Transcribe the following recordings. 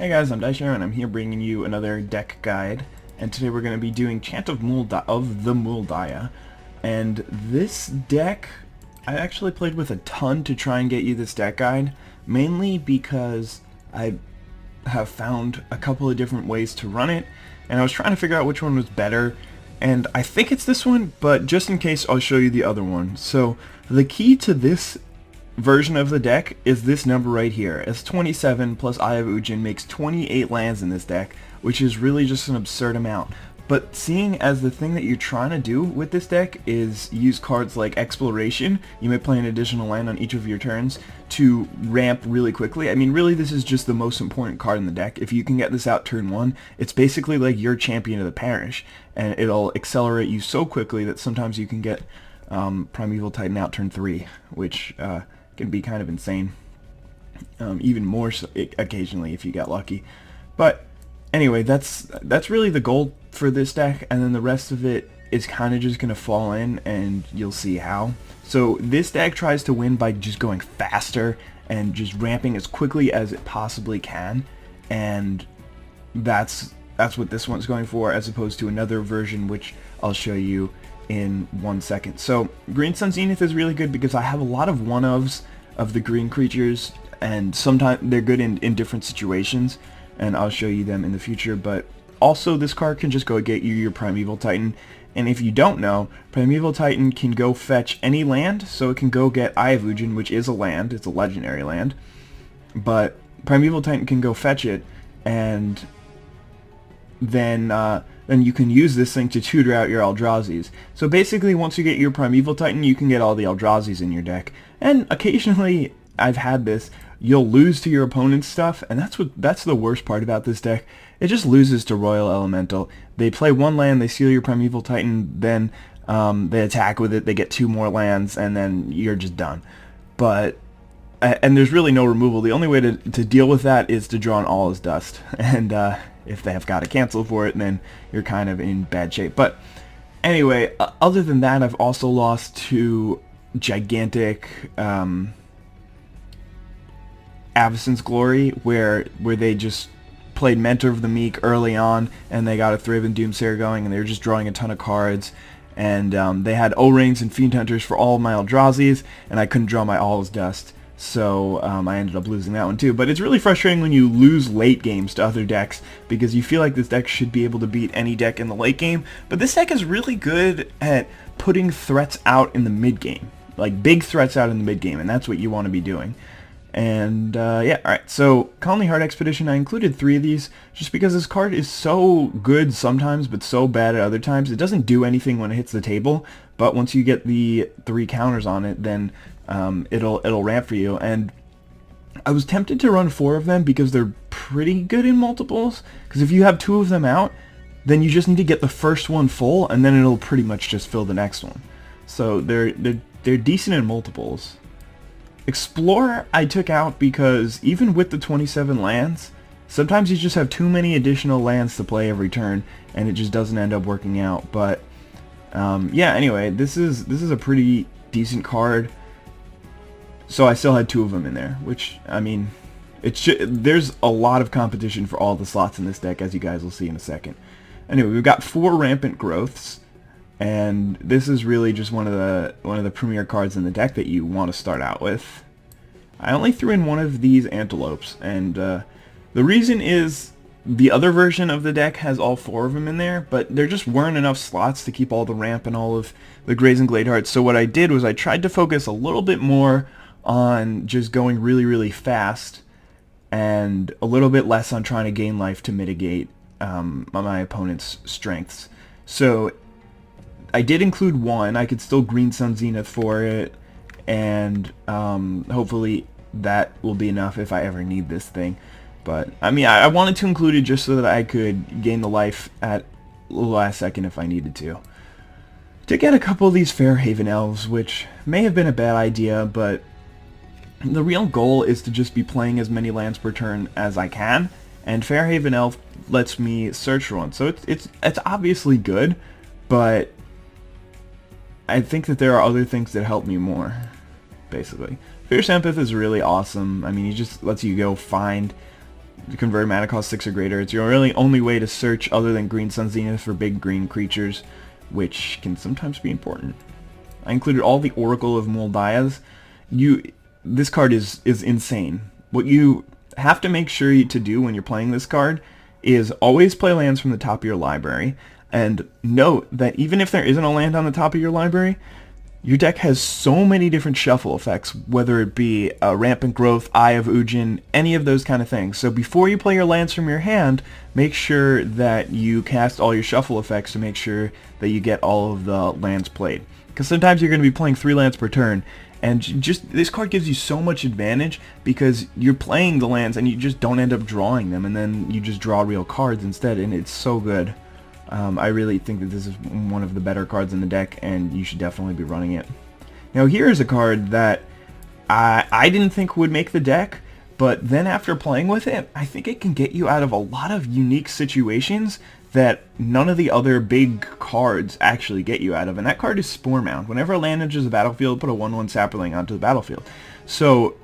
Hey guys, I'm Dayeck and I'm here bringing you another deck guide, and today we're going to be doing Chant of the Muldaya. And this deck, I actually played with a ton to try and get you this deck guide, mainly because I have found a couple of different ways to run it, and I was trying to figure out which one was better, and I think it's this one, but just in case I'll show you the other one. So the key to this version of the deck is this number right here. It's 27 plus Eye of Ujin makes 28 lands in this deck, which is really just an absurd amount. But seeing as the thing that you're trying to do with this deck is use cards like Exploration, you may play an additional land on each of your turns to ramp really quickly. I mean, really this is just the most important card in the deck. If you can get this out turn 1, it's basically like your champion of the parish, and it'll accelerate you so quickly that sometimes you can get Primeval Titan out turn 3, which can be kind of insane, even more so occasionally if you get lucky. But anyway, that's really the goal for this deck, and then the rest of it is kind of just going to fall in, and you'll see how. So this deck tries to win by just going faster and just ramping as quickly as it possibly can, and that's what this one's going for, as opposed to another version which I'll show you in 1 second. So Green Sun Zenith is really good because I have a lot of one-ofs of the green creatures, and sometimes they're good in different situations, and I'll show you them in the future. But also this card can just go get you your Primeval Titan, and if you don't know, Primeval Titan can go fetch any land, so it can go get Eye of Ujin, which is a land, it's a legendary land, but Primeval Titan can go fetch it, and then you can use this thing to tutor out your Eldrazi's. So basically, once you get your Primeval Titan, you can get all the Eldrazi's in your deck. And occasionally, I've had this, you'll lose to your opponent's stuff, and that's the worst part about this deck. It just loses to Royal Elemental. They play one land, they steal your Primeval Titan, then they attack with it, they get 2 more lands, and then you're just done. But and there's really no removal. The only way to deal with that is to draw an All is Dust, and if they have got to cancel for it, then you're kind of in bad shape. But anyway, other than that, I've also lost to gigantic Avacyn's Glory, where they just played Mentor of the Meek early on, and they got a Thraben Doomsayer going, and they were just drawing a ton of cards, and they had O-Rings and Fiend Hunters for all of my Eldrazi's, and I couldn't draw my All is Dust. So I ended up losing that one too. But it's really frustrating when you lose late games to other decks, because you feel like this deck should be able to beat any deck in the late game. But this deck is really good at putting threats out in the mid game, like big threats out in the mid game, and that's what you want to be doing. And yeah, alright, so Colony Heart Expedition, I included 3 of these just because this card is so good sometimes but so bad at other times. It doesn't do anything when it hits the table, but once you get the 3 counters on it, then it'll ramp for you. And I was tempted to run 4 of them because they're pretty good in multiples, because if you have 2 of them out, then you just need to get the first one full, and then it'll pretty much just fill the next one. So they're decent in multiples. Explorer I took out because even with the 27 lands, sometimes you just have too many additional lands to play every turn, and it just doesn't end up working out. But yeah, anyway, this is a pretty decent card. So I still had 2 of them in there, which, I mean, there's a lot of competition for all the slots in this deck, as you guys will see in a second. Anyway, we've got 4 Rampant Growths, and this is really just one of the premier cards in the deck that you want to start out with. I only threw in 1 of these Antelopes, and the reason is the other version of the deck has all 4 of them in there, but there just weren't enough slots to keep all the ramp and all of the Brazen Gladehearts. So what I did was I tried to focus a little bit more on just going really, really fast, and a little bit less on trying to gain life to mitigate my opponent's strengths. So I did include 1. I could still Green Sun Zenith for it, and hopefully that will be enough if I ever need this thing. But I mean, I wanted to include it just so that I could gain the life at the last second if I needed to. To get a couple of these Fairhaven Elves, which may have been a bad idea, but the real goal is to just be playing as many lands per turn as I can, and Fairhaven Elf lets me search for one. So it's obviously good, but I think that there are other things that help me more, basically. Fierce Empath is really awesome. I mean, he just lets you go find convert mana cost 6 or greater. It's your really only way to search other than Green Sun Zenith for big green creatures, which can sometimes be important. I included all the Oracle of Moldias. This card is insane. What you have to make sure to do when you're playing this card is always play lands from the top of your library, and note that even if there isn't a land on the top of your library, your deck has so many different shuffle effects, whether it be Rampant Growth, Eye of Ujin, any of those kind of things. So before you play your lands from your hand, make sure that you cast all your shuffle effects to make sure that you get all of the lands played. Because sometimes you're going to be playing 3 lands per turn, and just this card gives you so much advantage because you're playing the lands and you just don't end up drawing them, and then you just draw real cards instead, and it's so good. I really think that this is one of the better cards in the deck, and you should definitely be running it. Now here is a card that I didn't think would make the deck, but then after playing with it, I think it can get you out of a lot of unique situations that none of the other big cards actually get you out of, and that card is Spore Mound. Whenever a land enters the battlefield, put a 1/1 sapling onto the battlefield. So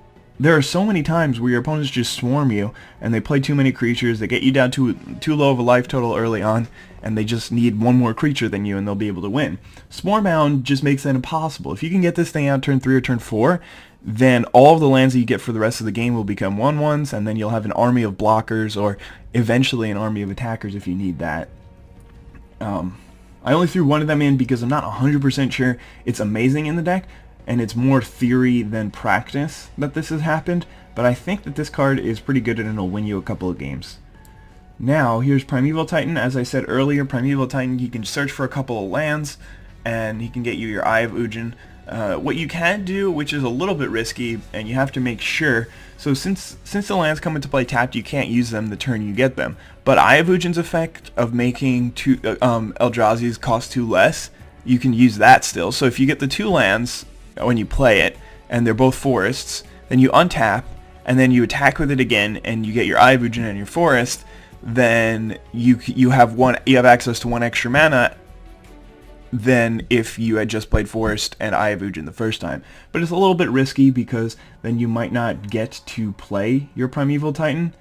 there are so many times where your opponents just swarm you, and they play too many creatures, they get you down to too low of a life total early on, and they just need one more creature than you, and they'll be able to win. Spore Mound just makes that impossible. If you can get this thing out turn 3 or turn 4, then all of the lands that you get for the rest of the game will become 1/1s, and then you'll have an army of blockers, or eventually an army of attackers if you need that. I only threw one of them in because I'm not 100% sure it's amazing in the deck, and it's more theory than practice that this has happened, but I think that this card is pretty good and it'll win you a couple of games. Now, here's Primeval Titan. As I said earlier, Primeval Titan, he can search for a couple of lands, and he can get you your Eye of Ujin. What you can do, which is a little bit risky, and you have to make sure, so since the lands come into play tapped, you can't use them the turn you get them. But Eye of Ujin's effect of making Eldrazi's cost 2 less, you can use that still. So if you get the 2 lands when you play it, and they're both forests, then you untap, and then you attack with it again, and you get your Eye of Ujin and your forest, then you have access to 1 extra mana than if you had just played Forest and Eye of Ujin the first time. But it's a little bit risky because then you might not get to play your Primeval Titan,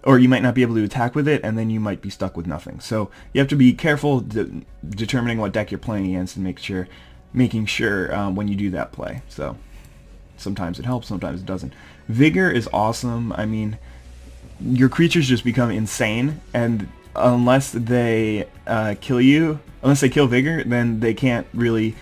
or you might not be able to attack with it, and then you might be stuck with nothing. So you have to be careful determining what deck you're playing against and making sure when you do that play. So sometimes it helps, sometimes it doesn't. Vigor is awesome. I mean, your creatures just become insane, and unless they kill Vigor, then they can't really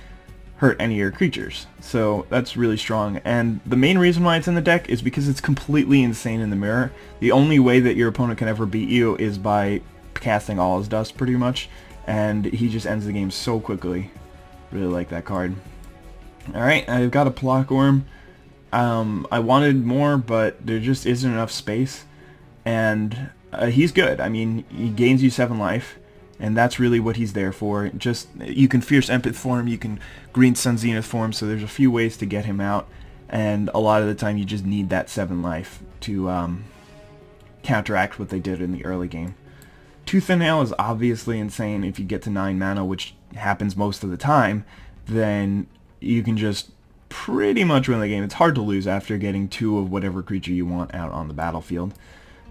hurt any of your creatures. So that's really strong, and the main reason why it's in the deck is because it's completely insane in the mirror. The only way that your opponent can ever beat you is by casting all his dust, pretty much, and he just ends the game so quickly. Really like that card. Alright, I've got a Plockworm. I wanted more, but there just isn't enough space, and he's good. I mean, he gains you 7 life, and that's really what he's there for. Just, you can Fierce Empeth for him, you can Green Sun Zenith for him, so there's a few ways to get him out, and a lot of the time you just need that 7 life to counteract what they did in the early game. Tooth and Nail is obviously insane. If you get to 9 mana, which happens most of the time, then you can just pretty much win the game. It's hard to lose after getting 2 of whatever creature you want out on the battlefield.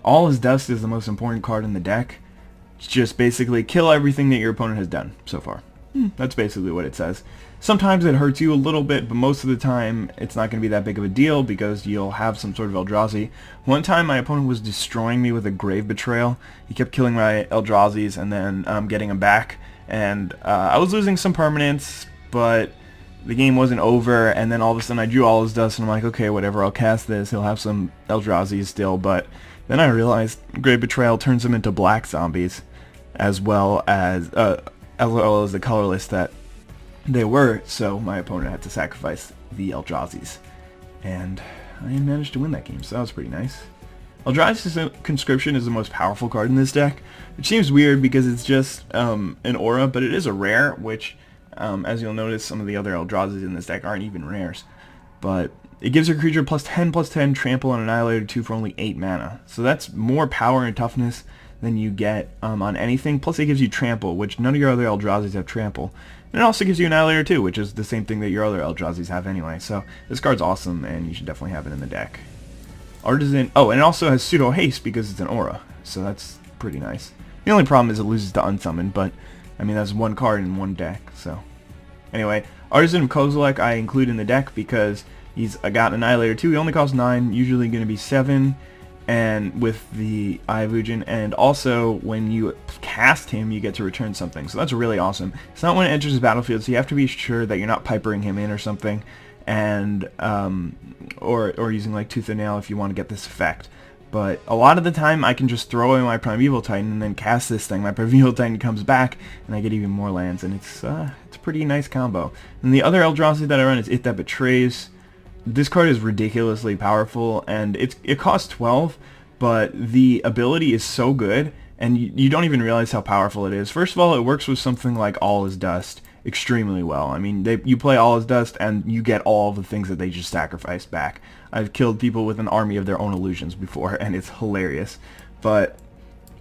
All His Dust is the most important card in the deck. It's just basically kill everything that your opponent has done so far. That's basically what it says. Sometimes it hurts you a little bit, but most of the time it's not going to be that big of a deal because you'll have some sort of Eldrazi. One time my opponent was destroying me with a Grave Betrayal. He kept killing my Eldrazi's and then getting them back. And I was losing some permanents, but the game wasn't over, and then all of a sudden I drew all His Dust and I'm like, okay, whatever, I'll cast this. He'll have some Eldrazi's still, but then I realized Grave Betrayal turns them into black zombies, as well as the colorless that they were, so my opponent had to sacrifice the Eldrazi's. And I managed to win that game, so that was pretty nice. Eldrazi's Conscription is the most powerful card in this deck, which seems weird because it's just an aura, but it is a rare, which, as you'll notice, some of the other Eldrazi's in this deck aren't even rares. But it gives your creature +10/+10 trample on Annihilator 2 for only 8 mana. So that's more power and toughness than you get on anything. Plus it gives you trample, which none of your other Eldrazi's have trample. And it also gives you Annihilator 2, which is the same thing that your other Eldrazi's have anyway. So this card's awesome, and you should definitely have it in the deck. Artisan. Oh, and it also has pseudo haste because it's an aura, so that's pretty nice. The only problem is it loses to unsummon, but I mean that's one card in one deck. So anyway, Artisan of Kozilek I include in the deck because he's got Annihilator too. He only costs 9, usually going to be 7, and with the Eye of Ujin, and also when you cast him, you get to return something. So that's really awesome. It's not when it enters the battlefield, so you have to be sure that you're not pipering him in or something, and or using like Tooth and Nail if you want to get this effect. But a lot of the time I can just throw away my Primeval Titan and then cast this thing. My Primeval Titan comes back and I get even more lands, and it's a pretty nice combo. And the other Eldrazi that I run is It That Betrays. This card is ridiculously powerful, and it costs 12, but the ability is so good, and you don't even realize how powerful it is. First of all, it works with something like All Is Dust extremely well. I mean, you play All Is Dust, and you get all of the things that they just sacrificed back. I've killed people with an army of their own illusions before, and it's hilarious. But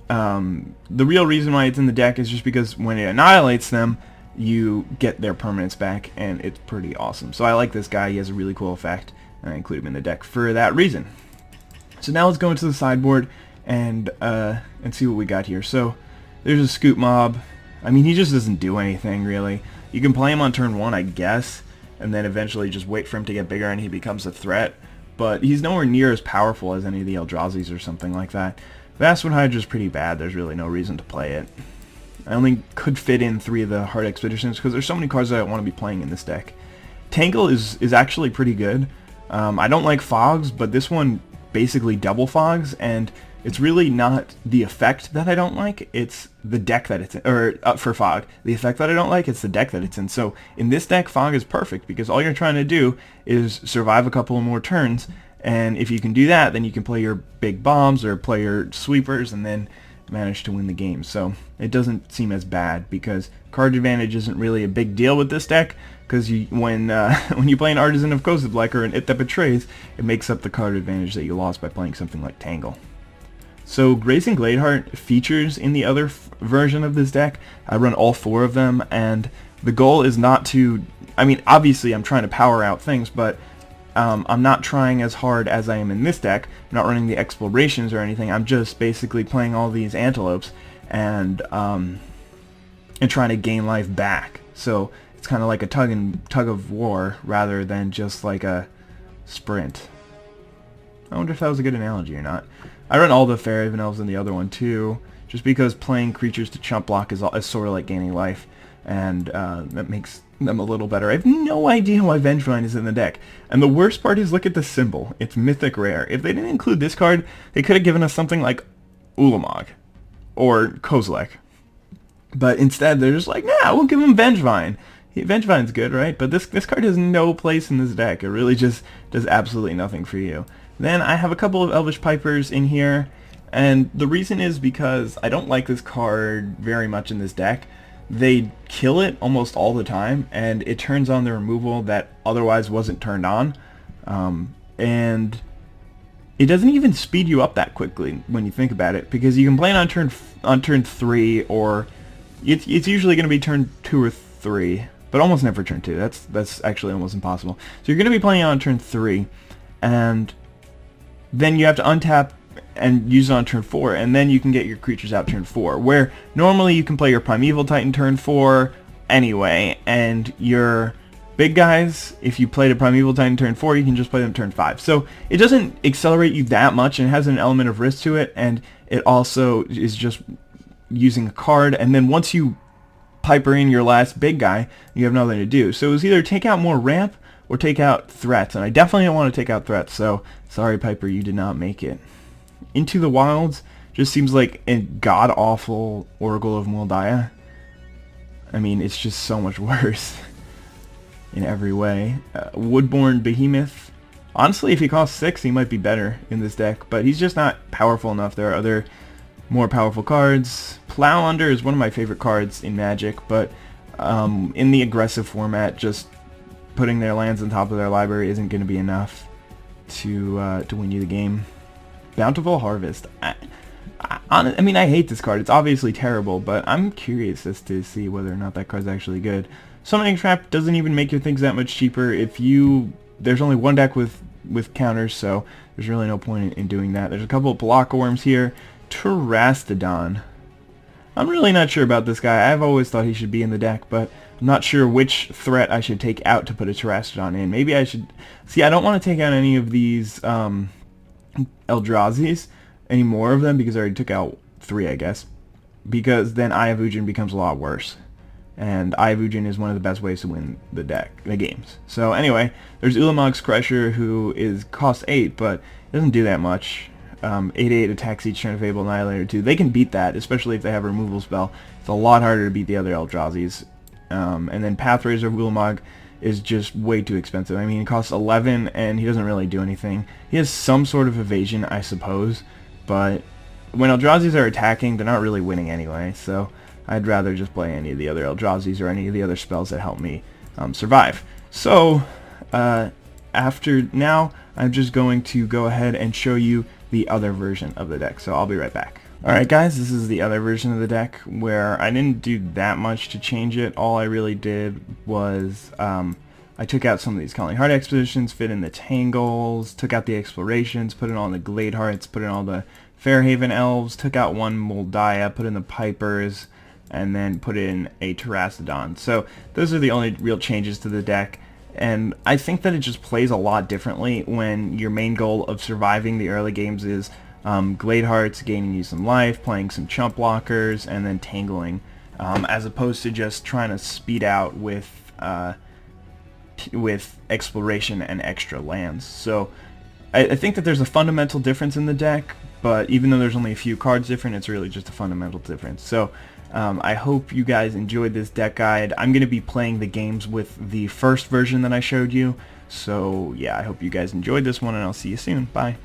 the real reason why it's in the deck is just because when it annihilates them, you get their permanents back, and it's pretty awesome. So I like this guy. He has a really cool effect, and I include him in the deck for that reason. So now let's go into the sideboard and see what we got here. So there's a Scoop Mob. I mean, he just doesn't do anything really. You can play him on turn 1, I guess, and then eventually just wait for him to get bigger and he becomes a threat. But he's nowhere near as powerful as any of the Eldrazi's or something like that. Vastwood Hydra's pretty bad. There's really no reason to play it. I only could fit in 3 of the Hard Expeditions because there's so many cards that I want to be playing in this deck. Tangle is actually pretty good. I don't like Fogs, but this one basically double Fogs, and it's really not the effect that I don't like, it's the deck that it's in, or for Fog. The effect that I don't like, it's the deck that it's in. So in this deck, Fog is perfect because all you're trying to do is survive a couple of more turns, and if you can do that, then you can play your big bombs or play your sweepers and then manage to win the game. So it doesn't seem as bad because card advantage isn't really a big deal with this deck, because when you play an Artisan of Kozilek or an It That Betrays, it makes up the card advantage that you lost by playing something like Tangle. So Grazing Gladeheart features in the other version of this deck. I run all 4 of them, and the goal is not to, I mean, obviously I'm trying to power out things, but I'm not trying as hard as I am in this deck. I'm not running the explorations or anything. I'm just basically playing all these antelopes and trying to gain life back. So it's kind of like a tug of war rather than just like a sprint. I wonder if that was a good analogy or not. I run all the Fairhaven Elves in the other one too, just because playing creatures to chump block is sort of like gaining life, and that makes them a little better. I have no idea why Vengevine is in the deck. And the worst part is, look at the symbol. It's mythic rare. If they didn't include this card, they could have given us something like Ulamog or Kozilek. But instead, they're just like, nah, we'll give him Vengevine. Vengevine's good, right? But this card has no place in this deck. It really just does absolutely nothing for you. Then I have a couple of Elvish Pipers in here, and the reason is because I don't like this card very much in this deck. They kill it almost all the time, and it turns on the removal that otherwise wasn't turned on, and it doesn't even speed you up that quickly when you think about it, because you can play it on turn 3, or it's usually going to be turn 2 or 3, but almost never turn 2. That's actually almost impossible. So you're going to be playing it on turn 3, and then you have to untap and use it on turn 4, and then you can get your creatures out turn 4, where normally you can play your Primeval Titan turn 4 anyway, and your big guys, if you played a Primeval Titan turn 4, you can just play them turn 5. So it doesn't accelerate you that much, and it has an element of risk to it, and it also is just using a card, and then once you Piper in your last big guy, you have nothing to do. So it was either take out more ramp or take out threats, and I definitely don't want to take out threats, so sorry Piper, you did not make it. Into the Wilds just seems like a god-awful Oracle of Moldiah. I mean, it's just so much worse in every way. Woodborn Behemoth. Honestly, if he costs 6, he might be better in this deck, but he's just not powerful enough. There are other more powerful cards. Plow Under is one of my favorite cards in Magic, but in the aggressive format, just putting their lands on top of their library isn't going to be enough to win you the game. Bountiful Harvest. I mean, I hate this card. It's obviously terrible, but I'm curious as to see whether or not that card's actually good. Summoning Trap doesn't even make your things that much cheaper. There's only one deck with with counters, so there's really no point in doing that. There's a couple of block worms here. Terastodon. I'm really not sure about this guy. I've always thought he should be in the deck, but I'm not sure which threat I should take out to put a Terastodon in. Maybe I should... See, I don't want to take out any of these Eldrazi's, any more of them, because I already took out 3, I guess. Because then Eye of Ugin becomes a lot worse. And Eye of Ugin is one of the best ways to win the games. So anyway, there's Ulamog's Crusher, who is cost 8, but doesn't do that much. 8/8 attacks each turn of Fable Annihilator 2. They can beat that, especially if they have a removal spell. It's a lot harder to beat the other Eldrazi's. And then Pathrazer of Ulamog is just way too expensive. I mean, it costs 11, and he doesn't really do anything. He has some sort of evasion, I suppose, but when Eldrazi's are attacking, they're not really winning anyway, so I'd rather just play any of the other Eldrazi's or any of the other spells that help me survive. So, after now, I'm just going to go ahead and show you the other version of the deck, so I'll be right back. Alright guys, this is the other version of the deck where I didn't do that much to change it. All I really did was I took out some of these Calling Heart Expeditions, fit in the Tangles, took out the Explorations, put in all the Glade Hearts, put in all the Fairhaven Elves, took out one Moldaya, put in the Pipers, and then put in a Terastodon. So those are the only real changes to the deck. And I think that it just plays a lot differently when your main goal of surviving the early games is Glade Hearts, gaining you some life, playing some chump blockers, and then tangling, as opposed to just trying to speed out with exploration and extra lands. So I think that there's a fundamental difference in the deck, but even though there's only a few cards different, it's really just a fundamental difference. So I hope you guys enjoyed this deck guide. I'm going to be playing the games with the first version that I showed you. So yeah, I hope you guys enjoyed this one, and I'll see you soon. Bye.